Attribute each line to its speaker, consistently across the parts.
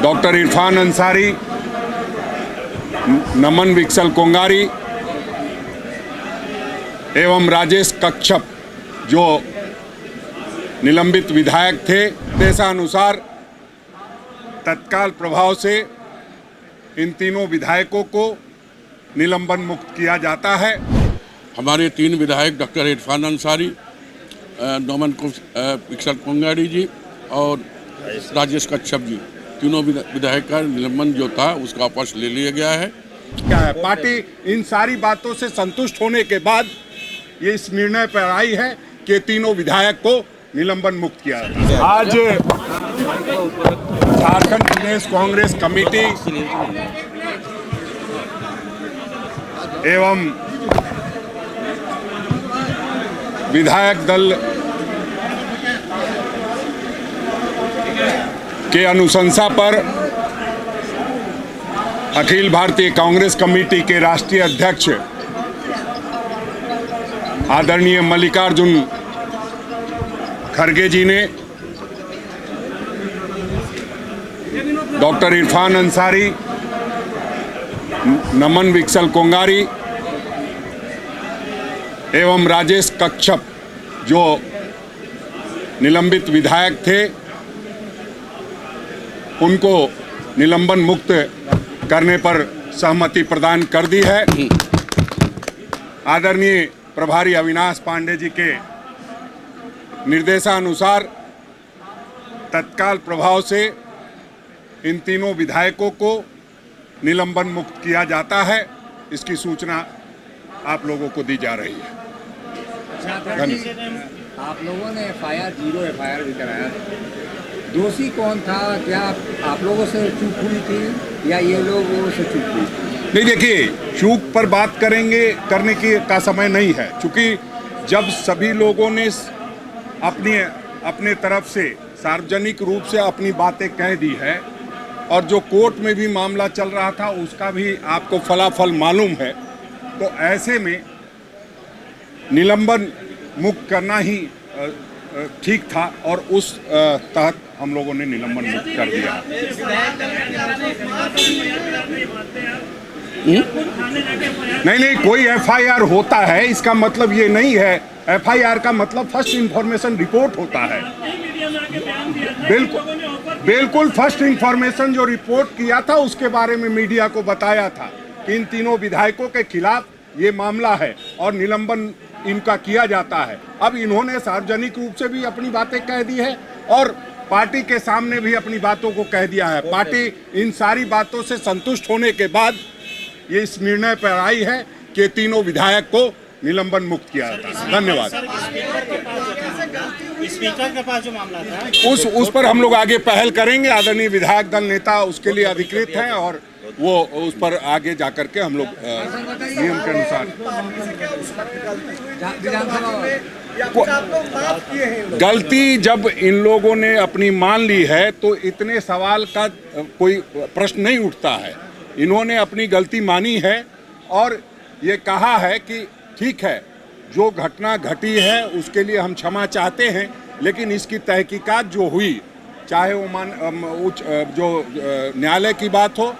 Speaker 1: Doctor Irfan Ansari, नमन विक्सल कोंगारी एवं राजेश कच्छप जो निलंबित विधायक थे, आदेशानुसार तत्काल प्रभाव से इन तीनों विधायकों को निलंबन मुक्त किया जाता है।
Speaker 2: हमारे तीन विधायक डॉक्टर इरफान अंसारी, नमन विक्सल कोंगारी जी और राजेश कच्छप जी, तीनों विधायक का निलंबन जो था उसका वापस ले लिया गया है।
Speaker 1: क्या है, पार्टी इन सारी बातों से संतुष्ट होने के बाद ये इस निर्णय पर आई है कि तीनों विधायक को निलंबन मुक्त किया जाए। आज झारखंड प्रदेश कांग्रेस कमेटी एवं विधायक दल के अनुशंसा पर अखिल भारतीय कांग्रेस कमेटी के राष्ट्रीय अध्यक्ष आदरणीय मल्लिकार्जुन खड़गे जी ने डॉक्टर इरफान अंसारी, नमन विक्सल कोंगारी एवं राजेश कच्छप जो निलंबित विधायक थे उनको निलंबन मुक्त करने पर सहमति प्रदान कर दी है। आदरणीय प्रभारी अविनाश पांडे जी के निर्देशानुसार तत्काल प्रभाव से इन तीनों विधायकों को निलंबन मुक्त किया जाता है। इसकी सूचना आप लोगों को दी जा रही है।
Speaker 3: आप लोगों ने जीरो एफआईआर भी कराया, दोषी कौन था? क्या आप लोगों से चूक हुई थी या ये लोगों से चूक हुई थी?
Speaker 1: नहीं, देखिए, चूक पर बात करने का समय नहीं है, क्योंकि जब सभी लोगों ने अपने तरफ से सार्वजनिक रूप से अपनी बातें कह दी है और जो कोर्ट में भी मामला चल रहा था उसका भी आपको फलाफल मालूम है, तो ऐसे में निलंबन मुक्त करना ही ठीक था और उस तहत हम लोगों ने निलंबन मुक्त कर दिया। नहीं, कोई एफआईआर होता है इसका मतलब ये नहीं है। एफआईआर का मतलब फर्स्ट इंफॉर्मेशन रिपोर्ट होता है। बिल्कुल फर्स्ट इंफॉर्मेशन जो रिपोर्ट किया था उसके बारे में मीडिया को बताया था कि इन तीनों विधायकों के खिलाफ ये मामला है और निलंबन इनका किया जाता है। अब इन्होंने सार्वजनिक रूप से भी अपनी बातें कह दी है और पार्टी के सामने भी अपनी बातों को कह दिया है। पार्टी इन सारी बातों से संतुष्ट होने के बाद ये इस निर्णय पर आई है कि तीनों विधायक को निलंबन मुक्त किया जाता है। धन्यवाद।
Speaker 4: स्पीकर के पास जो मामला था
Speaker 1: उस पर हम लोग आगे पहल करेंगे। आदरणीय विधायक दल नेता उसके लिए अधिकृत हैं और वो उस पर आगे जाकर के हम लोग नियम के अनुसार गलती जब इन लोगों ने अपनी मान ली है तो इतने सवाल का कोई प्रश्न नहीं उठता है। इन्होंने अपनी गलती मानी है और ये कहा है कि ठीक है, जो घटना घटी है उसके लिए हम क्षमा चाहते हैं, लेकिन इसकी तहकीकात जो हुई, चाहे वो जो न्यायालय की बात हो,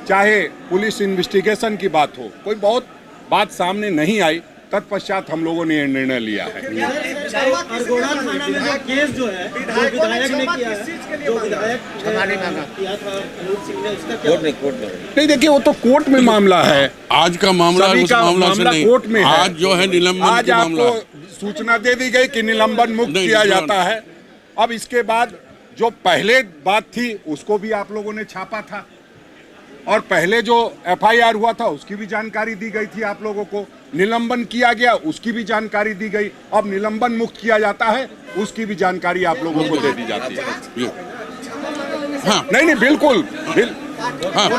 Speaker 1: चाहे पुलिस इन्वेस्टिगेशन की बात हो, कोई बहुत बात सामने नहीं आई। तत्पश्चात हम लोगों ने ये निर्णय लिया है।
Speaker 4: अरगोड़ा थाना में जो केस जो है विधायक ने किया है, जो विधायक किया था कोर्ट में
Speaker 1: नहीं, देखिए, वो तो कोर्ट में मामला है।
Speaker 2: आज का मामला उस मामला से नहीं,
Speaker 1: कोर्ट में है।
Speaker 2: आज जो है निलंबन
Speaker 1: आज
Speaker 2: का मामला,
Speaker 1: आपको सूचना दे दी गई कि निलंबन मुक्त किया जाता है। अब इसके बाद जो पहले बात थी उसको भी आप लोगों ने छापा था और पहले जो एफआईआर हुआ था उसकी भी जानकारी दी गई थी आप लोगों को। निलंबन किया गया उसकी भी जानकारी दी गई। अब निलंबन मुक्त किया जाता है उसकी भी जानकारी आप लोगों को दे दी जाती है।
Speaker 2: हाँ,
Speaker 1: नहीं, बिल्कुल।
Speaker 2: हाँ,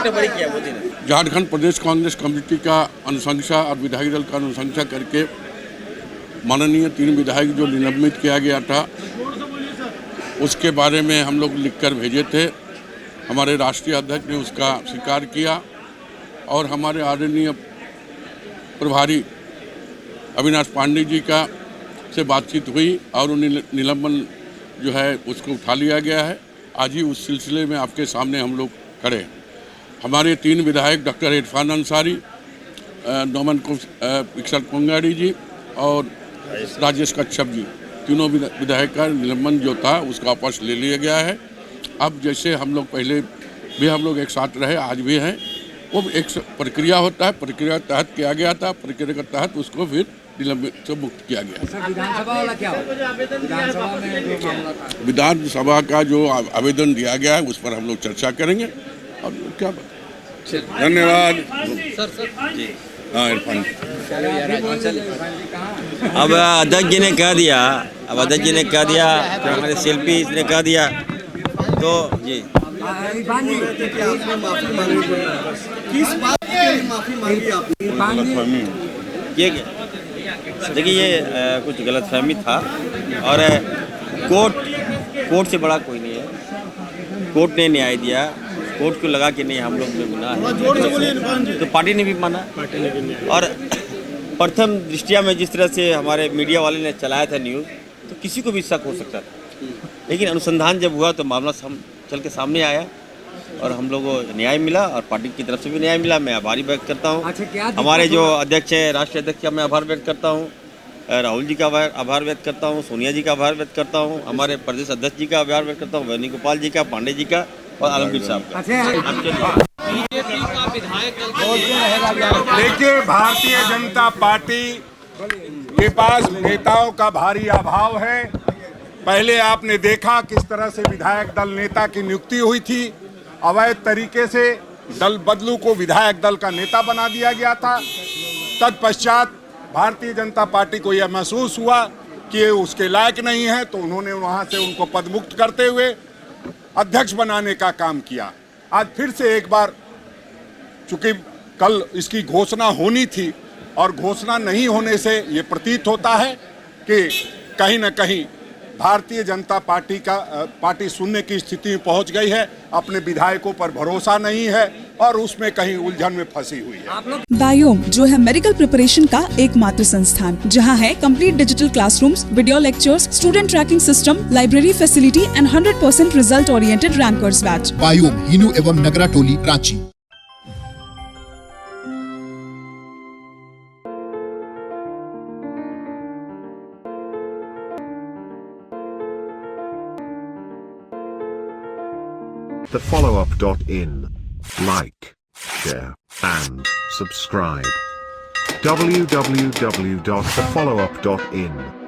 Speaker 2: झारखंड प्रदेश कांग्रेस कमेटी का अनुशंसा और विधायक दल का अनुशंसा करके माननीय तीन विधायक जो निलंबित किया गया था उसके बारे में हम लोग लिखकर भेजे थे। हमारे राष्ट्रीय अध्यक्ष ने उसका स्वीकार किया और हमारे आदरणीय प्रभारी अविनाश पांडे जी का से बातचीत हुई और निलंबन जो है उसको उठा लिया गया है आज ही उस सिलसिले में आपके सामने हम लोग खड़े हैं। हमारे 3 विधायक डॉक्टर इरफान अंसारी, नोमन इकसर कोंगाड़ी जी और राजेश कच्छप जी, तीनों विधायक का निलंबन जो था उसका वापस ले लिया गया है। अब जैसे हम लोग पहले भी हम लोग एक साथ रहे, आज भी हैं, वो एक प्रक्रिया होता है, प्रक्रिया के तहत किया गया था, प्रक्रिया के तहत उसको फिर निलंबित से मुक्त किया गया।
Speaker 3: सर विधानसभा वाला क्या होगा? विधानसभा में जो मामला था,
Speaker 2: विधानसभा का जो आवेदन दिया गया है उस पर हम लोग चर्चा करेंगे और क्या
Speaker 1: धन्यवाद।
Speaker 5: अब अध्यक्ष जी ने कह दिया, कि हमारे शिल्पी ने कह दिया, तो जी
Speaker 3: इरफान जी
Speaker 4: किस बात के लिए माफी मांगी आपने?
Speaker 3: इरफान जी
Speaker 5: ये देखिए, ये कुछ गलतफहमी था और कोर्ट से बड़ा कोई नहीं है। कोर्ट ने न्याय दिया, कोर्ट को लगा कि नहीं हम लोग में गुनाह है, तो पार्टी ने भी माना। और प्रथम दृष्टिया में जिस तरह से हमारे मीडिया वाले ने चलाया था न्यूज़, तो किसी को भी शक हो सकता था, लेकिन अनुसंधान जब हुआ तो मामला चल के सामने आया और हम लोगों को न्याय मिला और पार्टी की तरफ से भी न्याय मिला। मैं आभारी व्यक्त करता हूँ।
Speaker 3: अच्छा, क्या
Speaker 5: हमारे जो अध्यक्ष है, राष्ट्रीय अध्यक्ष का मैं आभार व्यक्त करता हूँ, राहुल जी का आभार व्यक्त करता हूँ, सोनिया जी का आभार व्यक्त करता हूँ, हमारे प्रदेश अध्यक्ष जी का आभार व्यक्त करता हूँ, वेणुगोपाल जी का, पांडे जी का और आलमगीर साहब का।
Speaker 1: देखिए, भारतीय जनता पार्टी के पास नेताओं का भारी अभाव है। पहले आपने देखा किस तरह से विधायक दल नेता की नियुक्ति हुई थी, अवैध तरीके से दल बदलू को विधायक दल का नेता बना दिया गया था। तत्पश्चात भारतीय जनता पार्टी को यह महसूस हुआ कि ये उसके लायक नहीं है, तो उन्होंने वहां से उनको पदमुक्त करते हुए अध्यक्ष बनाने का काम किया। आज फिर से एक बार, चूंकि कल इसकी घोषणा होनी थी और घोषणा नहीं होने से ये प्रतीत होता है कि कहीं न कहीं भारतीय जनता पार्टी सुनने की स्थिति में पहुंच गई है, अपने विधायकों पर भरोसा नहीं है और उसमें कहीं उलझन में फंसी हुई है।
Speaker 6: बायोम जो है मेडिकल प्रिपरेशन का एकमात्र संस्थान, जहां है complete digital classrooms, video lectures, student tracking system, library facility and 100% result oriented rankers batch.
Speaker 7: Biome, Hinoo एवं नगरा टोली, Ranchi.
Speaker 8: TheFollowUp.in. Like, share, and subscribe. www.thefollowup.in